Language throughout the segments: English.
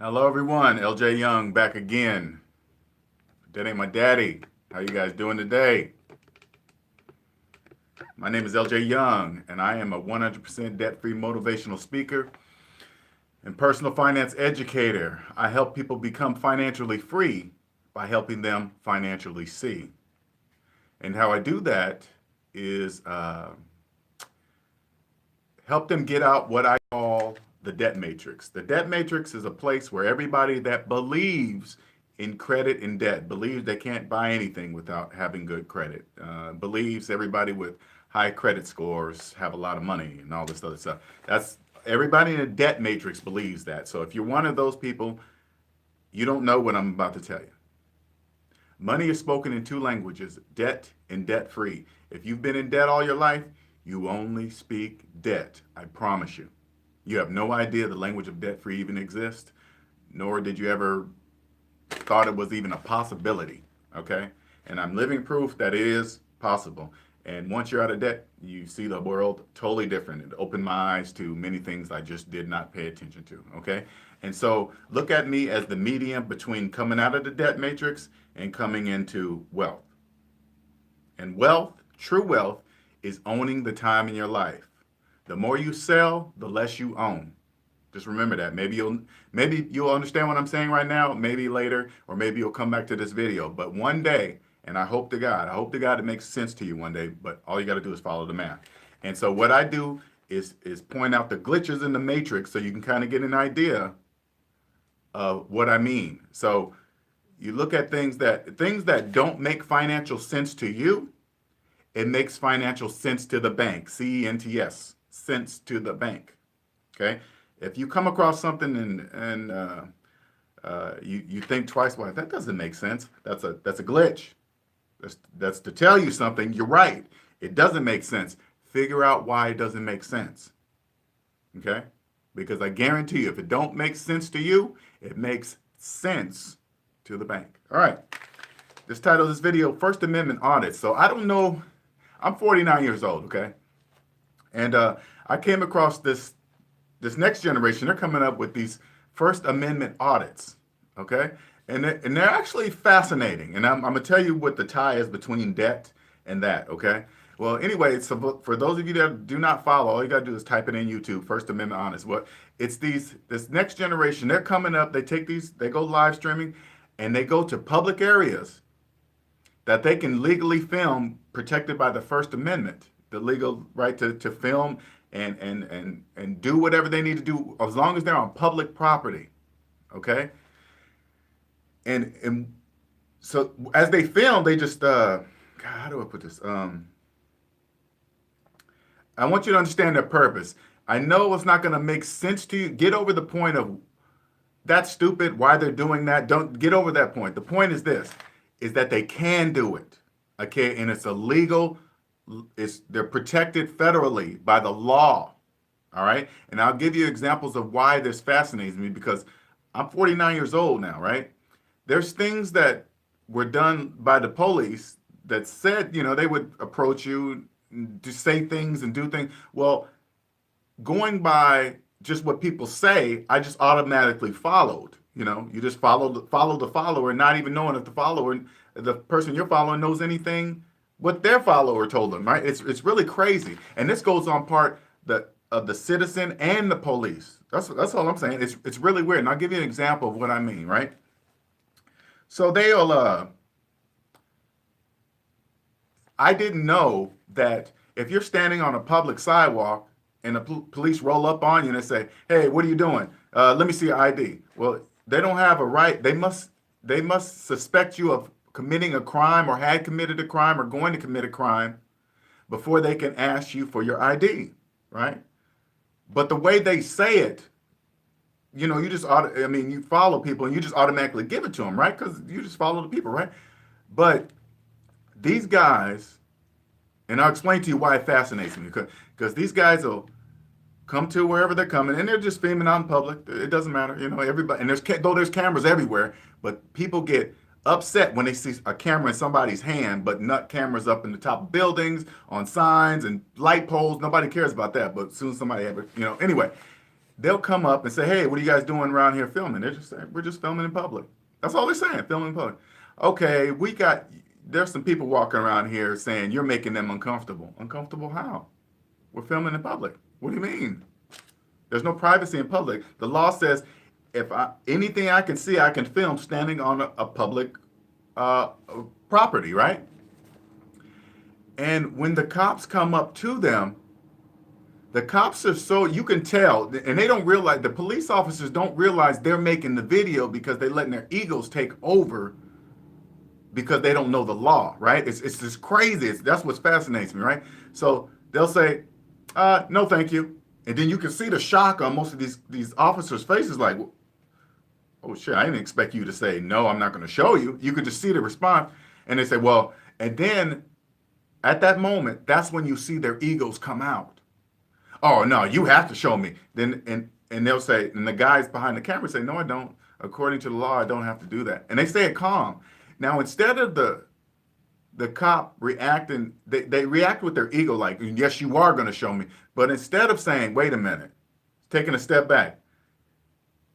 Hello everyone, LJ Young back again. That ain't my daddy. How you guys doing today? My name is LJ Young and I am a 100% debt-free motivational speaker and personal finance educator. I help people become financially free by helping them financially see. And how I do that is help them get out what I call the debt matrix. The debt matrix is a place where everybody that believes in credit and debt, believes they can't buy anything without having good credit, believes everybody with high credit scores have a lot of money and all this other stuff. That's everybody in the debt matrix believes that. So if you're one of those people, you don't know what I'm about to tell you. Money is spoken in two languages, debt and debt free. If you've been in debt all your life, you only speak debt. I promise you. You have no idea the language of debt free even exists, nor did you ever thought it was even a possibility. Okay? And I'm living proof that it is possible. And once you're out of debt, you see the world totally different. It opened my eyes to many things I just did not pay attention to. Okay? And so look at me as the medium between coming out of the debt matrix and coming into wealth. And wealth, true wealth, is owning the time in your life. The more you sell, the less you own. Just remember that. Maybe you'll understand what I'm saying right now, maybe later, or maybe you'll come back to this video. But one day, and I hope to God it makes sense to you one day, but all you got to do is follow the math. And so what I do is point out the glitches in the matrix so you can kind of get an idea of what I mean. So you look at things that don't make financial sense to you, it makes financial sense to the bank. CENTS, sense to the bank. Okay? If you come across something and you think twice, well, that doesn't make sense. That's a glitch. That's to tell you something. You're right. It doesn't make sense. Figure out why it doesn't make sense. Okay? Because I guarantee you, if it don't make sense to you, it makes sense to the bank. All right. This title of this video, First Amendment Audits. So I don't know. I'm 49 years old, okay? And I came across this next generation. They're coming up with these First Amendment audits, okay? And they're actually fascinating. And I'm going to tell you what the tie is between debt and that, okay? Well, anyway, so for those of you that do not follow, all you got to do is type it in YouTube, First Amendment audits. Well, it's this next generation. They're coming up. They go live streaming, and they go to public areas that they can legally film, protected by the First Amendment, the legal right to film and do whatever they need to do as long as they're on public property. Okay? And so as they film, they just God, how do I put this? I want you to understand their purpose. I know it's not going to make sense to you. Get over the point of that's stupid, why they're doing that. Don't get over that point. The point is this, is that they can do it. Okay? And it's illegal. They're protected federally by the law. All right? And I'll give you examples of why this fascinates me because I'm 49 years old now, right? There's things that were done by the police that said, they would approach you to say things and do things. Well, going by just what people say, I just automatically followed. You just follow the follower, not even knowing if the person you're following knows anything what their follower told them, right? It's really crazy. And this goes on part of the citizen and the police. That's all I'm saying. It's really weird. And I'll give you an example of what I mean, right? So I didn't know that if you're standing on a public sidewalk and the police roll up on you and they say, "Hey, what are you doing? Let me see your ID." Well, they don't have a right. They must suspect you of committing a crime or had committed a crime or going to commit a crime before they can ask you for your ID, right? But the way they say it, you follow people and you just automatically give it to them, right? Because you just follow the people, right? But these guys, and I'll explain to you why it fascinates me, because these guys will come to wherever they're coming, and they're just filming out in public. It doesn't matter, everybody. And there's cameras everywhere, but people get upset when they see a camera in somebody's hand, but not cameras up in the top of buildings, on signs and light poles. Nobody cares about that. But as soon as somebody anyway, they'll come up and say, "Hey, what are you guys doing around here filming?" They're just saying, "We're just filming in public." That's all they're saying, filming in public. Okay, there's some people walking around here saying you're making them uncomfortable. Uncomfortable how? We're filming in public. What do you mean? There's no privacy in public. The law says anything I can see, I can film standing on a public uh, property, right? And when the cops come up to them, the cops are so, you can tell, and they don't realize, the police officers don't realize they're making the video because they're letting their egos take over because they don't know the law, right? It's just crazy. That's what fascinates me, right? So they'll say, no, thank you. And then you can see the shock on most of these officers' faces, like, oh shit, I didn't expect you to say, no, I'm not going to show you. You could just see the response. And they say, well, and then at that moment, that's when you see their egos come out. Oh no, you have to show me. Then and they'll say, and the guys behind the camera say, no, I don't. According to the law, I don't have to do that. And they say it calm. Now instead of the cop reacting, they react with their ego, like, yes, you are going to show me. But instead of saying, wait a minute, taking a step back,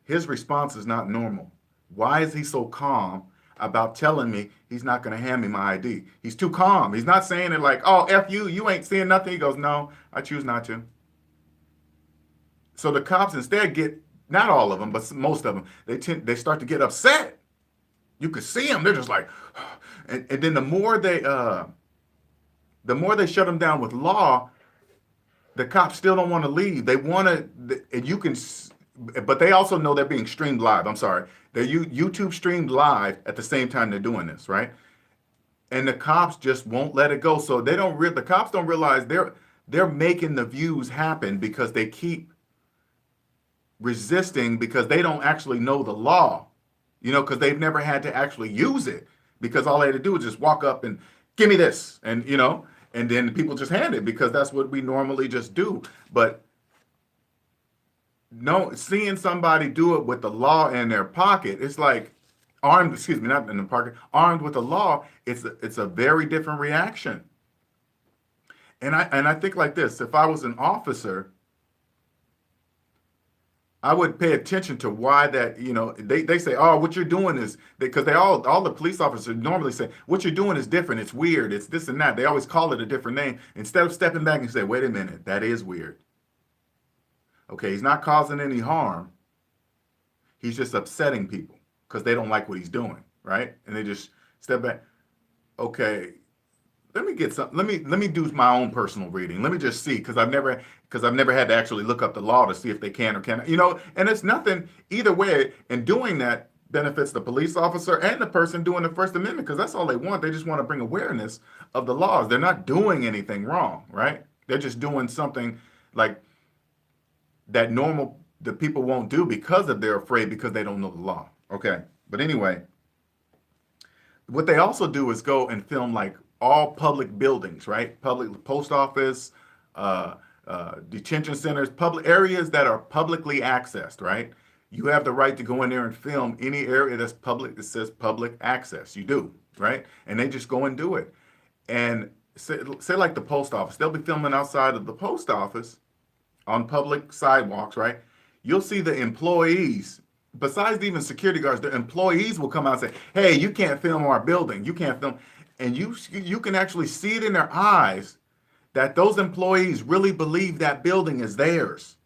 his response is not normal. Why is he so calm about telling me he's not going to hand me my ID? He's too calm. He's not saying it like, oh, F you, you ain't seeing nothing. He goes, no, I choose not to. So the cops instead get, not all of them, but most of them, they start to get upset. You could see them. They're just like, and then the more they shut them down with law, the cops still don't want to leave. They want to, and you can, but they also know they're being streamed live. I'm sorry. They're YouTube streamed live at the same time they're doing this, right? And the cops just won't let it go. So the cops don't realize they're making the views happen because they keep resisting because they don't actually know the law, because they've never had to actually use it because all they had to do is just walk up and give me this. And, and then people just hand it because that's what we normally just do. But no, seeing somebody do it with the law in their pocket, it's like armed with the law. It's a very different reaction. And I think like this, if I was an officer, I would pay attention to why that, they say, oh, what you're doing is, because all the police officers normally say, what you're doing is different. It's weird. It's this and that. They always call it a different name instead of stepping back and say, wait a minute, that is weird. Okay, he's not causing any harm. He's just upsetting people because they don't like what he's doing, right? And they just step back. Okay, let me do my own personal reading. Let me just see, because I've never had to actually look up the law to see if they can or cannot. And it's nothing either way. And doing that benefits the police officer and the person doing the First Amendment, because that's all they want. They just want to bring awareness of the laws. They're not doing anything wrong, right? They're just doing something like that the people won't do because they're afraid, because they don't know the law. Okay. But anyway, what they also do is go and film like all public buildings, right? Public post office, detention centers, public areas that are publicly accessed, right? You have the right to go in there and film any area that's public, that says public access. You do, right? And they just go and do it. And say like the post office, they'll be filming outside of the post office on public sidewalks, right? You'll see the employees, besides even security guards, the employees will come out and say, hey, you can't film our building. You can't film. And you can actually see it in their eyes that those employees really believe that building is theirs.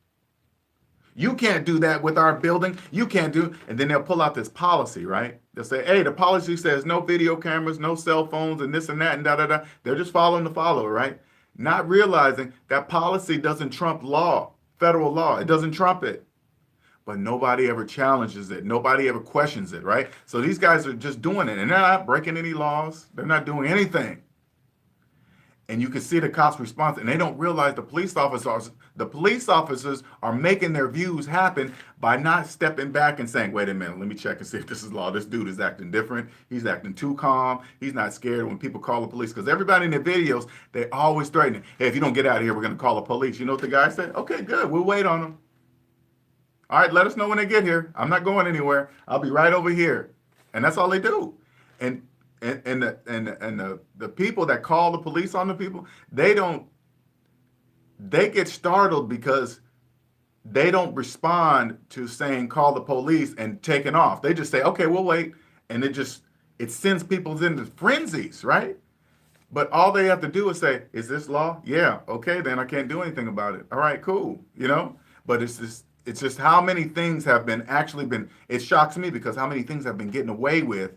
You can't do that with our building. You can't do, and then they'll pull out this policy, right? They'll say, hey, the policy says no video cameras, no cell phones, and this and that, and da-da-da. They're just following the follower, right? Not realizing that policy doesn't trump law, federal law. It doesn't trump it. But nobody ever challenges it. Nobody ever questions it, right? So these guys are just doing it, and they're not breaking any laws. They're not doing anything. And you can see the cops' response, and they don't realize the police officers are making their views happen by not stepping back and saying, wait a minute, let me check and see if this is law. This dude is acting different. He's acting too calm. He's not scared when people call the police. Because everybody in their videos, they always threaten, hey, if you don't get out of here, we're going to call the police. You know what the guy said? Okay, good. We'll wait on them. All right, let us know when they get here. I'm not going anywhere. I'll be right over here. And that's all they do. And the people that call the police on the people, they get startled because they don't respond to saying call the police and taking off. They just say, okay, we'll wait. And it sends people into frenzies, right? But all they have to do is say, is this law? Yeah, okay, then I can't do anything about it. All right, cool, you know? But it's just how many things have been actually been, it shocks me because how many things have been getting away with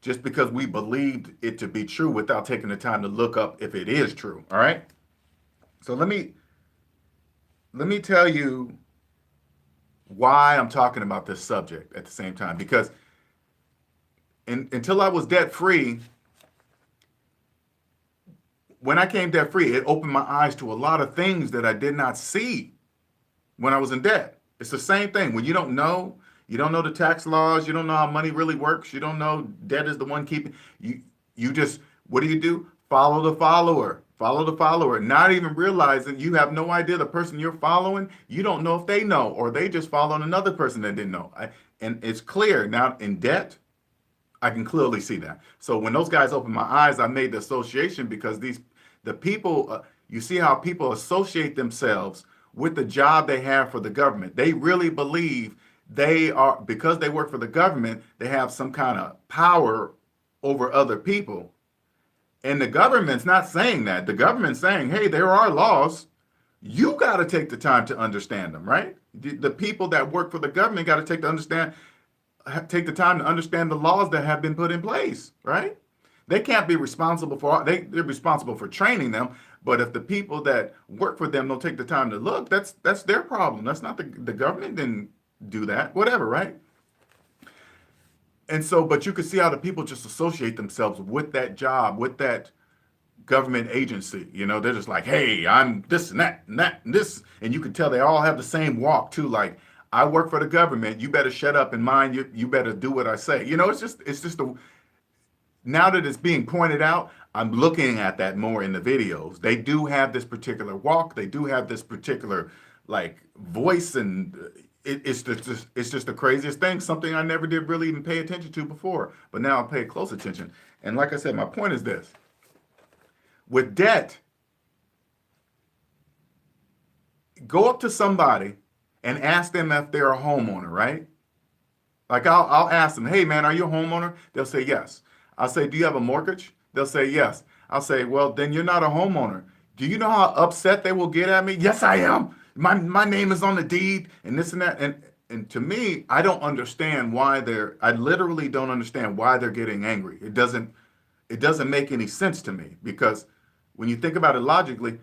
just because we believed it to be true without taking the time to look up if it is true. All right? So let me tell you why I'm talking about this subject at the same time. Because until I was debt free, when I came debt free, it opened my eyes to a lot of things that I did not see when I was in debt. It's the same thing. When you don't know the tax laws, you don't know how money really works, you don't know debt is the one keeping you just what do? Follow the follower. Follow the follower, not even realizing you have no idea the person you're following, you don't know if they know, or they just followed another person that didn't know. And it's clear now in debt, I can clearly see that. So when those guys opened my eyes, I made the association because the people, you see how people associate themselves with the job they have for the government. They really believe they are, because they work for the government, they have some kind of power over other people. And the government's not saying that. The government's saying, hey, there are laws. You got to take the time to understand them, right? The people that work for the government got to take the time to understand the laws that have been put in place, right? They can't be responsible for they're responsible for training them, but if the people that work for them don't take the time to look, that's their problem. That's not the government didn't do that, whatever, right? And so, but you could see how the people just associate themselves with that job, with that government agency. They're just like, hey, I'm this and that and this. And you can tell they all have the same walk too. Like, I work for the government. You better shut up and mind you better do what I say. It's just now that it's being pointed out, I'm looking at that more in the videos. They do have this particular walk. They do have this particular like voice, and it's just the craziest thing. Something I never did really even pay attention to before, but now I pay close attention. And like I said, my point is this: with debt, go up to somebody and ask them if they're a homeowner, right? Like I'll ask them, hey man, are you a homeowner? They'll say yes. I'll say, do you have a mortgage? They'll say yes. I'll say, well, then you're not a homeowner. Do you know how upset they will get at me? Yes, I am. My name is on the deed and this and that. And to me, I literally don't understand why they're getting angry. It doesn't make any sense to me because when you think about it logically,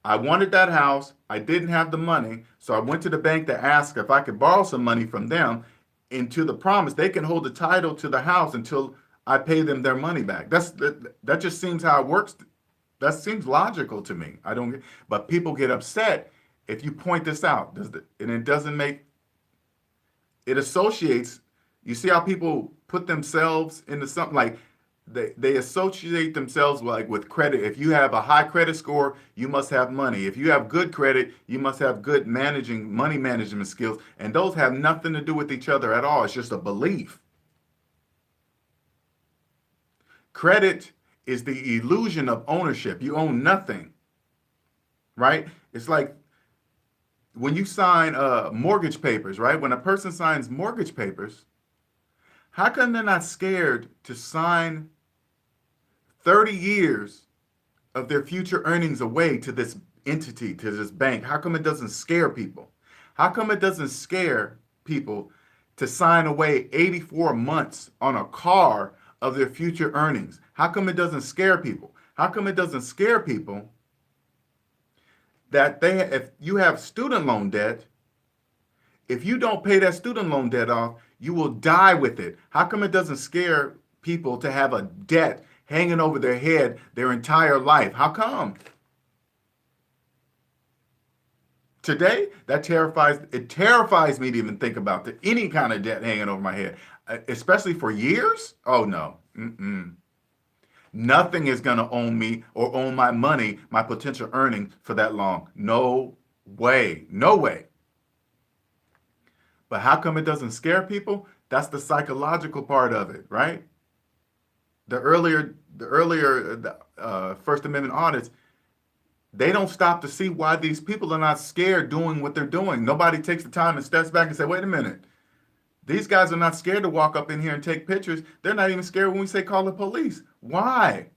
I wanted that house. I didn't have the money. So I went to the bank to ask if I could borrow some money from them. Into the promise, they can hold the title to the house until I pay them their money back. That just seems how it works. That seems logical to me. I don't, but people get upset if you point this out. And it doesn't make, it associates, you see how people put themselves into something like they associate themselves like with credit. If you have a high credit score, you must have money. If you have good credit, you must have good money management skills. And those have nothing to do with each other at all. It's just a belief. Credit is the illusion of ownership. You own nothing, right? It's like when you sign mortgage papers, right? When a person signs mortgage papers, how come they're not scared to sign 30 years of their future earnings away to this entity, to this bank? How come it doesn't scare people? How come it doesn't scare people to sign away 84 months on a car of their future earnings? How come it doesn't scare people? How come it doesn't scare people that if you have student loan debt, if you don't pay that student loan debt off, you will die with it? How come it doesn't scare people to have a debt hanging over their head their entire life? How come? Today, it terrifies me to even think about any kind of debt hanging over my head, especially for years. Oh no. Mm-mm. Nothing is going to own me or own my money, my potential earnings for that long. No way. No way. But how come it doesn't scare people? That's the psychological part of it, right? The earlier First Amendment audits, They don't stop to see why these people are not scared doing what they're doing. Nobody takes the time and steps back and say, wait a minute. These guys are not scared to walk up in here and take pictures. They're not even scared when we say call the police. Why?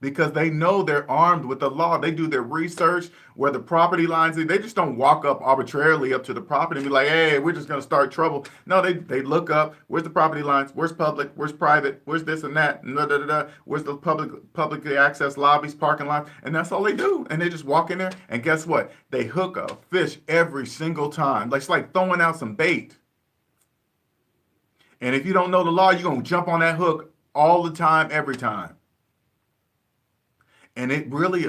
Because they know they're armed with the law. They do their research where the property lines are. They just don't walk up arbitrarily up to the property and be like, hey, we're just going to start trouble. No, they look up. Where's the property lines? Where's public? Where's private? Where's this and that? And da, da, da, da. Where's the publicly accessed lobbies, parking lots? And that's all they do. And they just walk in there. And guess what? They hook a fish every single time. It's like throwing out some bait. And if you don't know the law, you're going to jump on that hook all the time, every time. And it really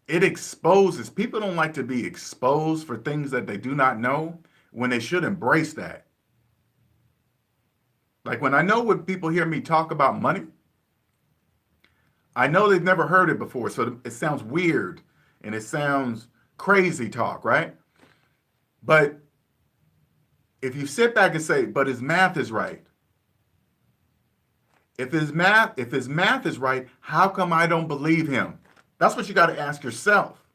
it exposes. People don't like to be exposed for things that they do not know when they should embrace that. Like when I know when people hear me talk about money, I know they've never heard it before, so it sounds weird and it sounds crazy talk, right? But if you sit back and say, but his math is right. If his math is right, how come I don't believe him? That's what you got to ask yourself.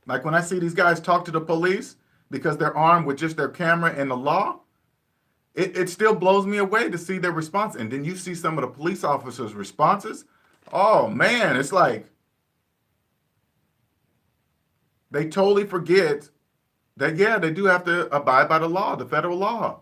Like when I see these guys talk to the police because they're armed with just their camera and the law, it still blows me away to see their response. And then you see some of the police officers' responses. Oh man, it's like they totally forget that, yeah, they do have to abide by the law, the federal law.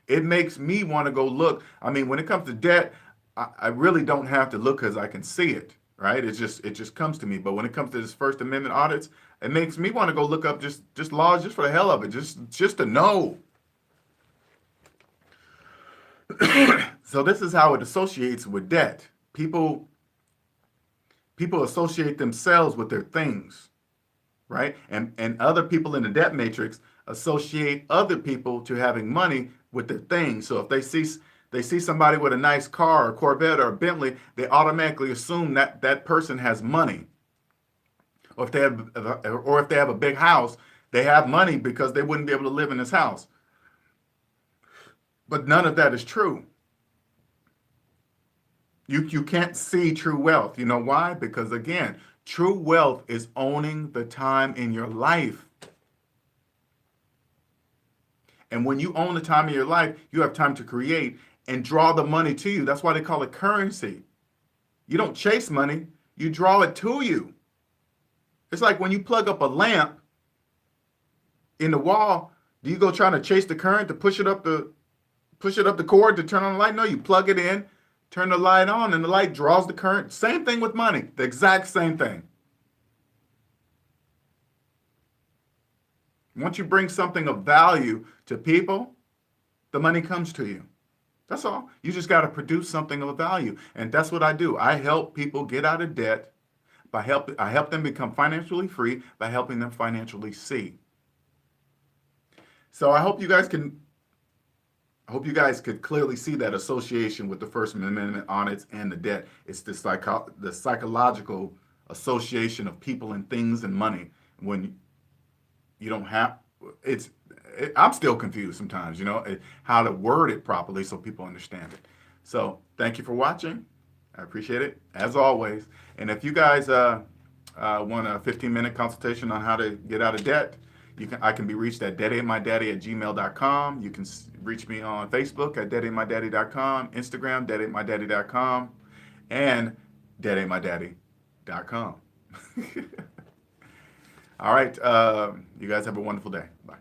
It makes me want to go look. I mean, when it comes to debt, I really don't have to look because I can see it, right? It just comes to me. But when it comes to this First Amendment audits, it makes me want to go look up just laws just for the hell of it, just to know. So this is how it associates with debt. People associate themselves with their things. Right? And other people in the debt matrix associate other people to having money with their things. So if they see somebody with a nice car, a Corvette or a Bentley, they automatically assume that that person has money. Or if they have a big house, they have money because they wouldn't be able to live in this house. But none of that is true. You can't see true wealth. You know why? Because again, true wealth is owning the time in your life. And when you own the time in your life, you have time to create and draw the money to you. That's why they call it currency. You don't chase money, you draw it to you. It's like when you plug up a lamp in the wall, do you go trying to chase the current to push it up the cord to turn on the light? No, you plug it in, turn the light on, and the light draws the current. Same thing with money, the exact same thing. Once you bring something of value to people, the money comes to you. That's all. You just got to produce something of value. And that's what I do. I help people get out of debt. I help them become financially free by helping them financially see. So I hope you guys could clearly see that association with the First Amendment audits and the debt. It's the psychological association of people and things and money. When you don't have, I'm still confused sometimes, how to word it properly so people understand it. So thank you for watching. I appreciate it, as always. And if you guys want a 15-minute consultation on how to get out of debt, I can be reached at daddyandmydaddy@gmail.com. You can reach me on Facebook at daddyandmydaddy.com, Instagram, daddyandmydaddy.com, and daddyandmydaddy.com. All right. You guys have a wonderful day. Bye.